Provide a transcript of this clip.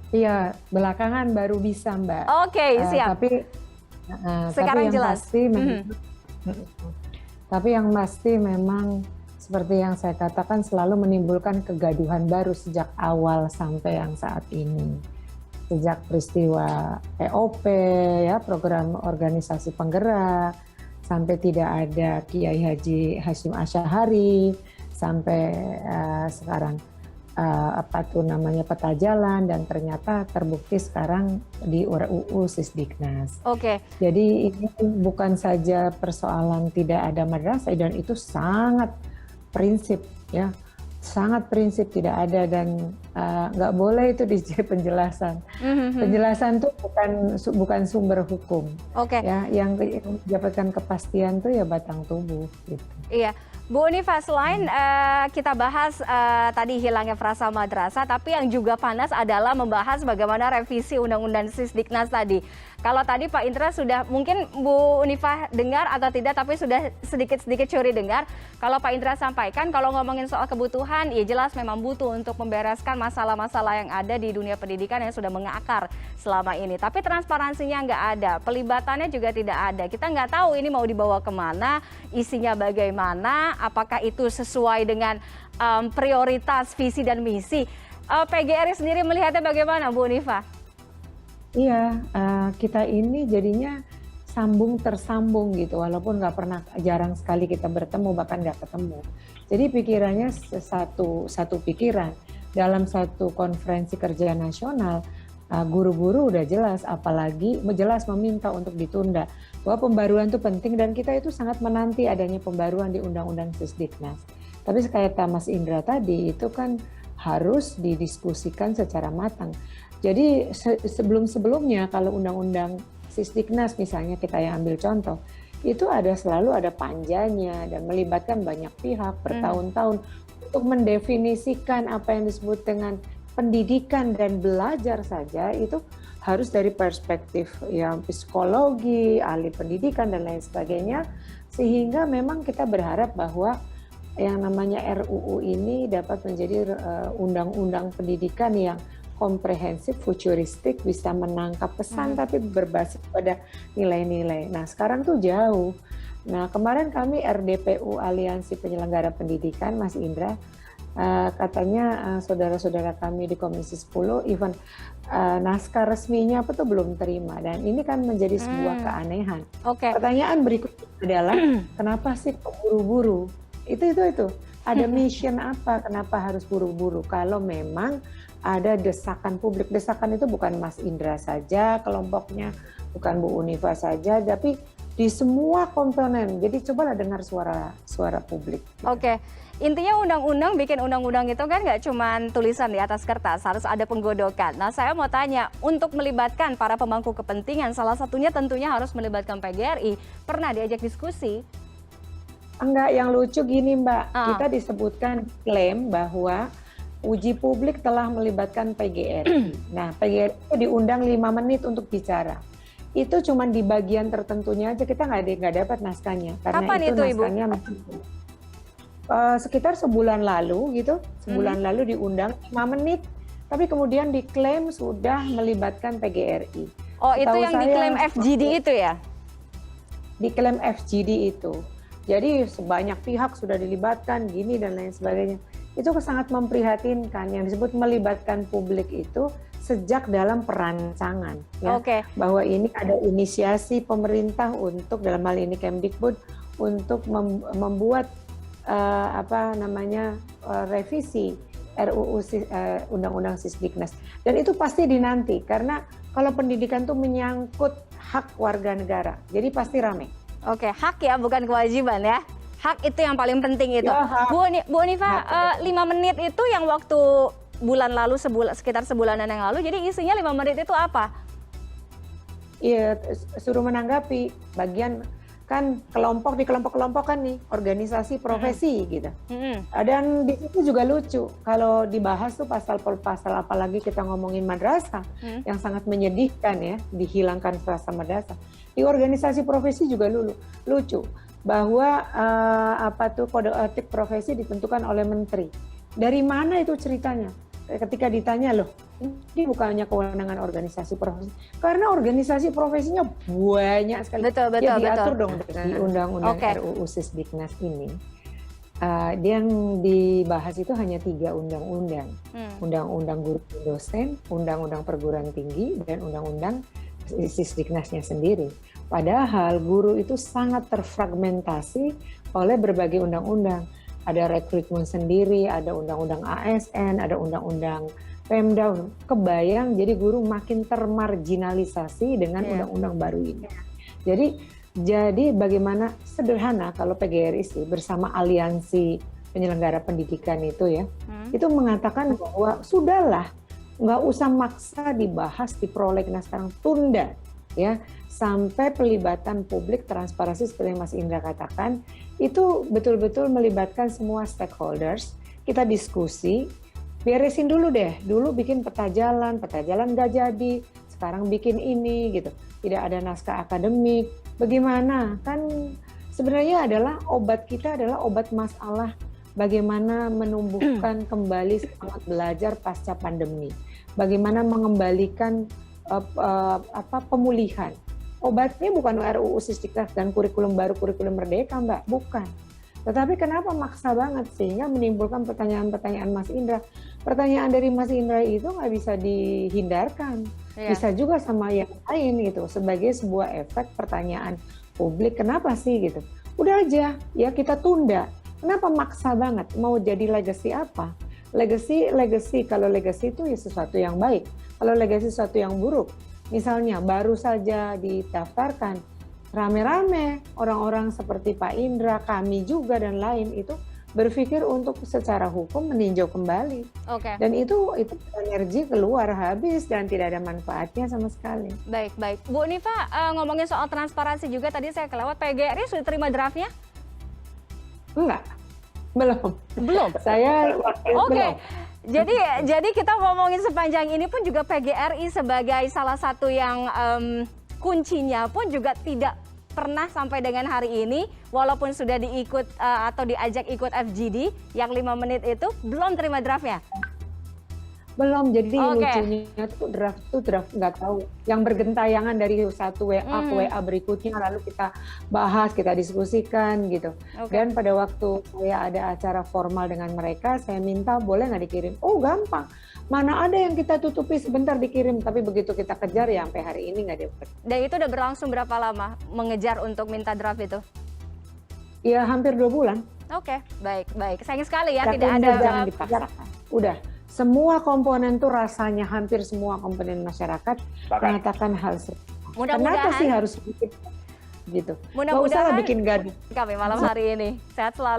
Iya, belakangan baru bisa, Mbak. Oke, siap. Tapi Sekarang yang jelas. pasti memang, tapi yang pasti memang seperti yang saya katakan selalu menimbulkan kegaduhan baru sejak awal sampai yang saat ini. Sejak peristiwa POP, ya, program organisasi penggerak, sampai tidak ada Kiai Haji Hashim Asy'ari, sampai sekarang apa tuh namanya peta jalan, dan ternyata terbukti sekarang di UU Sisdiknas. Oke. Jadi ini bukan saja persoalan tidak ada madrasah, dan itu sangat prinsip, ya, sangat prinsip tidak ada, dan nggak boleh itu dijadi penjelasan. Penjelasan tuh bukan sumber hukum. Oke. Ya, yang mendapatkan kepastian tuh ya batang tubuh gitu. Iya, Bu Unifa, selain kita bahas tadi hilangnya frasa madrasah, tapi yang juga panas adalah membahas bagaimana revisi Undang-Undang Sisdiknas tadi. Kalau tadi Pak Indra sudah, mungkin Bu Unifa dengar atau tidak, tapi sudah sedikit-sedikit curi dengar. Kalau Pak Indra sampaikan, kalau ngomongin soal kebutuhan, ya jelas memang butuh untuk membereskan masalah-masalah yang ada di dunia pendidikan yang sudah mengakar selama ini. Tapi transparansinya nggak ada, pelibatannya juga tidak ada. Kita nggak tahu ini mau dibawa kemana, isinya bagaimana, apakah itu sesuai dengan prioritas, visi, dan misi. PGRI sendiri melihatnya bagaimana, Bu Unifa? Iya, kita ini jadinya sambung tersambung gitu, walaupun nggak pernah, jarang sekali kita bertemu, bahkan nggak ketemu. Jadi pikirannya satu pikiran. Dalam satu konferensi kerja nasional, guru-guru udah jelas, apalagi jelas meminta untuk ditunda. Bahwa pembaruan itu penting, dan kita itu sangat menanti adanya pembaruan di Undang-Undang Sisdiknas. Tapi kata Mas Indra tadi, itu kan harus didiskusikan secara matang. Jadi sebelum-sebelumnya kalau Undang-Undang Sisdiknas misalnya kita yang ambil contoh, itu selalu ada panjanya dan melibatkan banyak pihak bertahun-tahun untuk mendefinisikan apa yang disebut dengan pendidikan dan belajar saja. Itu harus dari perspektif yang psikologi, ahli pendidikan dan lain sebagainya, sehingga memang kita berharap bahwa yang namanya RUU ini dapat menjadi undang-undang pendidikan yang komprehensif, futuristik, bisa menangkap pesan tapi berbasis pada nilai-nilai. Nah, sekarang tuh jauh. Nah, kemarin kami RDPU, Aliansi Penyelenggara Pendidikan, Mas Indra, katanya saudara-saudara kami di Komisi 10, even naskah resminya apa tuh belum terima, dan ini kan menjadi sebuah keanehan. Pertanyaan berikutnya adalah kenapa sih kok buru-buru? Itu. Ada mission apa? Kenapa harus buru-buru? Kalau memang ada desakan publik. Desakan itu bukan Mas Indra saja, kelompoknya, bukan Bu Unifa saja, tapi di semua komponen. Jadi cobalah dengar suara publik. Oke. Intinya bikin undang-undang itu kan nggak cuma tulisan di atas kertas, harus ada penggodokan. Nah, saya mau tanya, untuk melibatkan para pemangku kepentingan, salah satunya tentunya harus melibatkan PGRI, pernah diajak diskusi? Enggak, yang lucu gini Mbak, kita disebutkan klaim bahwa uji publik telah melibatkan PGRI. Nah, PGRI itu diundang 5 menit untuk bicara. Itu cuma di bagian tertentunya aja, kita nggak dapat naskahnya. Karena kapan itu naskahnya Ibu? Sekitar sebulan lalu gitu, sebulan lalu diundang 5 menit, tapi kemudian diklaim sudah melibatkan PGRI. Oh, itu yang diklaim FGD itu ya? Diklaim FGD itu. Jadi sebanyak pihak sudah dilibatkan, gini dan lain sebagainya. Itu sangat memprihatinkan. Yang disebut melibatkan publik itu sejak dalam perancangan, ya. Bahwa ini ada inisiasi pemerintah untuk, dalam hal ini Kemdikbud, untuk membuat revisi RUU Undang-Undang Sisdiknas. Dan itu pasti dinanti, karena kalau pendidikan itu menyangkut hak warga negara, jadi pasti ramai. Oke, hak ya, bukan kewajiban ya. Hak itu yang paling penting itu. Ya, Bu Unifa, 5 menit itu yang waktu bulan lalu, sekitar sebulanan yang lalu, jadi isinya 5 menit itu apa? Iya, suruh menanggapi bagian, kan di kelompok-kelompok kan nih, organisasi profesi gitu. Dan di situ juga lucu, kalau dibahas tuh pasal-pasal, apalagi kita ngomongin madrasah, yang sangat menyedihkan ya, dihilangkan frasa madrasah. Di organisasi profesi juga lucu, bahwa kode etik profesi ditentukan oleh menteri. Dari mana itu ceritanya? ketika ditanya, loh, ini bukannya kewenangan organisasi profesi, karena organisasi profesinya banyak sekali. Betul, Ya betul, diatur betul. dong dengan undang-undang RUU Sisdiknas ini. Dia yang dibahas itu hanya 3 undang-undang. Undang-undang guru dan dosen, undang-undang perguruan tinggi, dan undang-undang Sisdiknasnya sendiri. Padahal guru itu sangat terfragmentasi oleh berbagai undang-undang. Ada rekrutmen sendiri, ada undang-undang ASN, ada undang-undang Pemda. Kebayang, jadi guru makin termarginalisasi dengan undang-undang baru ini. Jadi bagaimana sederhana kalau PGRI sih bersama aliansi penyelenggara pendidikan itu ya, itu mengatakan bahwa sudahlah, nggak usah maksa dibahas di prolegnas sekarang, tunda ya sampai pelibatan publik, transparansi seperti yang Mas Indra katakan, itu betul-betul melibatkan semua stakeholders, kita diskusi, beresin dulu deh, dulu bikin peta jalan nggak jadi, sekarang bikin ini gitu, tidak ada naskah akademik, bagaimana? Kan sebenarnya adalah obat kita adalah obat masalah bagaimana menumbuhkan kembali semangat belajar pasca pandemi, bagaimana mengembalikan pemulihan. Obatnya bukan RUU Sisdiknas dan kurikulum baru, kurikulum merdeka, Mbak, bukan. Tetapi kenapa maksa banget sehingga menimbulkan pertanyaan-pertanyaan Mas Indra. Pertanyaan dari Mas Indra itu nggak bisa dihindarkan. Bisa juga sama yang lain gitu, sebagai sebuah efek pertanyaan publik, kenapa sih gitu. Udah aja, ya kita tunda. Kenapa maksa banget? Mau jadi legacy apa? Legacy, kalau legacy itu ya sesuatu yang baik. Kalau legacy sesuatu yang buruk, misalnya baru saja didaftarkan, rame-rame orang-orang seperti Pak Indra, kami juga dan lain itu berpikir untuk secara hukum meninjau kembali. Dan itu energi keluar habis dan tidak ada manfaatnya sama sekali. Baik. Bu Unifa, ngomongin soal transparansi juga tadi saya kelewat, PGRI sudah terima draftnya? Enggak. Belum. Saya belum. Jadi kita ngomongin sepanjang ini pun juga PGRI sebagai salah satu yang kuncinya pun juga tidak pernah sampai dengan hari ini, walaupun sudah diikut atau diajak ikut FGD yang 5 menit itu, belum terima draftnya? Belum, jadi lucunya tuh draft nggak tahu. Yang bergentayangan dari satu WA ke WA berikutnya, lalu kita bahas, kita diskusikan gitu. Dan pada waktu saya ada acara formal dengan mereka, saya minta boleh nggak dikirim. Oh gampang, mana ada yang kita tutupi sebentar dikirim, tapi begitu kita kejar ya sampai hari ini nggak dapat. Dan itu udah berlangsung berapa lama mengejar untuk minta draft itu? Ya hampir 2 bulan. Baik. Sayang sekali ya, tidak ada. Jangan dipaksakan. Udah. Semua komponen tuh rasanya hampir semua komponen masyarakat mengatakan hal serupa. Kenapa sih harus bikin gitu? Nggak usah lah bikin gaduh. Kami malam hari ini sehat selalu.